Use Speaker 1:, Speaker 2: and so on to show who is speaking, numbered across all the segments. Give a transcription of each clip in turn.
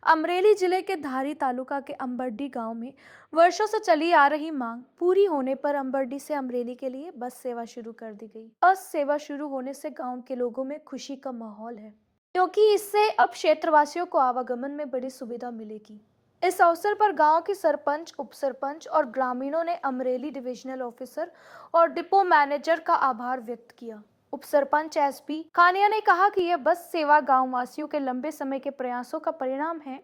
Speaker 1: अमरेली जिले के धारी तालुका के अंबरडी गांव में वर्षों से चली आ रही मांग पूरी होने पर अंबरडी से अमरेली के लिए बस सेवा शुरू कर दी गई। बस सेवा शुरू होने से गांव के लोगों में खुशी का माहौल है, क्योंकि इससे अब क्षेत्रवासियों को आवागमन में बड़ी सुविधा मिलेगी। इस अवसर पर गांव के सरपंच, उप सरपंच और ग्रामीणों ने अमरेली डिविजनल ऑफिसर और डिपो मैनेजर का आभार व्यक्त किया। उप सरपंच एसपी खानिया ने कहा कि यह बस सेवा गांव वासियों के लंबे समय के प्रयासों का परिणाम है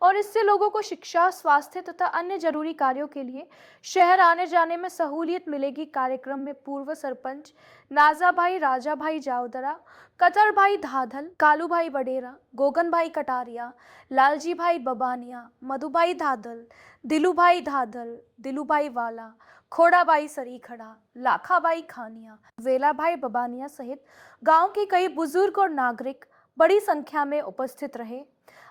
Speaker 1: और इससे लोगों को शिक्षा, स्वास्थ्य तथा अन्य जरूरी कार्यों के लिए शहर आने जाने में सहूलियत मिलेगी। कार्यक्रम में पूर्व सरपंच नाजा भाई, राजा भाई जावदरा, कतर भाई धाधल, कालू भाई वडेरा, गोगन भाई कटारिया, लालजी भाई बबानिया, मधु भाई धाधल, दिलू भाई वाला, खोड़ा भाई सरीखड़ा, लाखा भाई खानिया, वेला भाई बबानिया सहित गांव के कई बुजुर्ग और नागरिक बड़ी संख्या में उपस्थित रहे।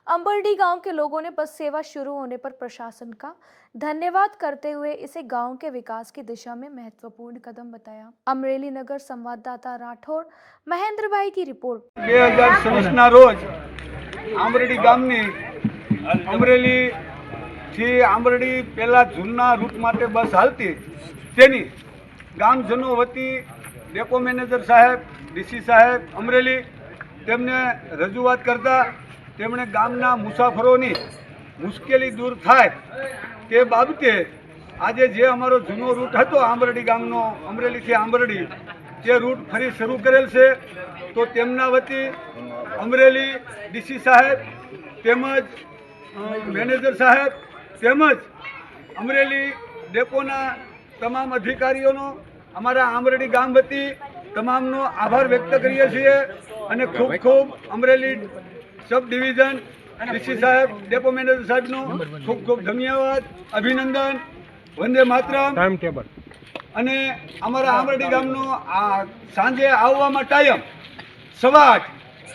Speaker 1: अंबरडी गांव के लोगों ने बस सेवा शुरू होने पर प्रशासन का धन्यवाद करते हुए इसे गांव के विकास की दिशा में महत्वपूर्ण कदम बताया। अमरेली नगर संवाददाता राठौड़ महेंद्र भाई की रिपोर्ट।
Speaker 2: 2026 ना रोज आंबरडी गामनी अमरेली થી આંબરડી પહેલા જૂના રૂટ માટે બસ હાલતી તેની ગામજનો વતી ડેપો મેનેજર સાહેબ, ડીસી સાહેબ અમરેલી તેમને રજૂઆત કરતા તેમણે ગામના મુસાફરોની મુશ્કેલી દૂર થાય તે બાબતે આજે જે અમારો જૂનો રૂટ હતો આંબરડી ગામનો અમરેલીથી આંબરડી તે રૂટ ફરી શરૂ કરેલ છે તો તેમના વતી અમરેલી ડીસી સાહેબ તેમજ મેનેજર સાહેબ તેમજ અમરેલી ડેપોના તમામ અધિકારીઓનો અમારા આંબરડી ગામ વતી તમામનો આભાર વ્યક્ત કરીએ છીએ અને ખૂબ ખૂબ અમરેલી સબ ડિવિઝન ડીસી સાહેબ, ડેપો મેનેજર સાહેબનો ખૂબ ખૂબ ધન્યવાદ, અભિનંદન, વંદે માતરમ। અને અમારા આંબરડી ગામનો આ સાંજે આવવામાં ટાઈમ 8:15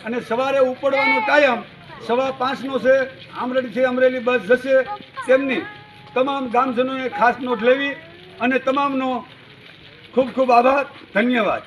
Speaker 2: અને સવારે ઉપડવાનો ટાઈમ 5:15નો છે। આંબરડીથી અમરેલી બસ જશે તેમની તમામ ગામજનોએ ખાસ નોંધ લેવી અને તમામનો ખૂબ ખૂબ આભાર, ધન્યવાદ।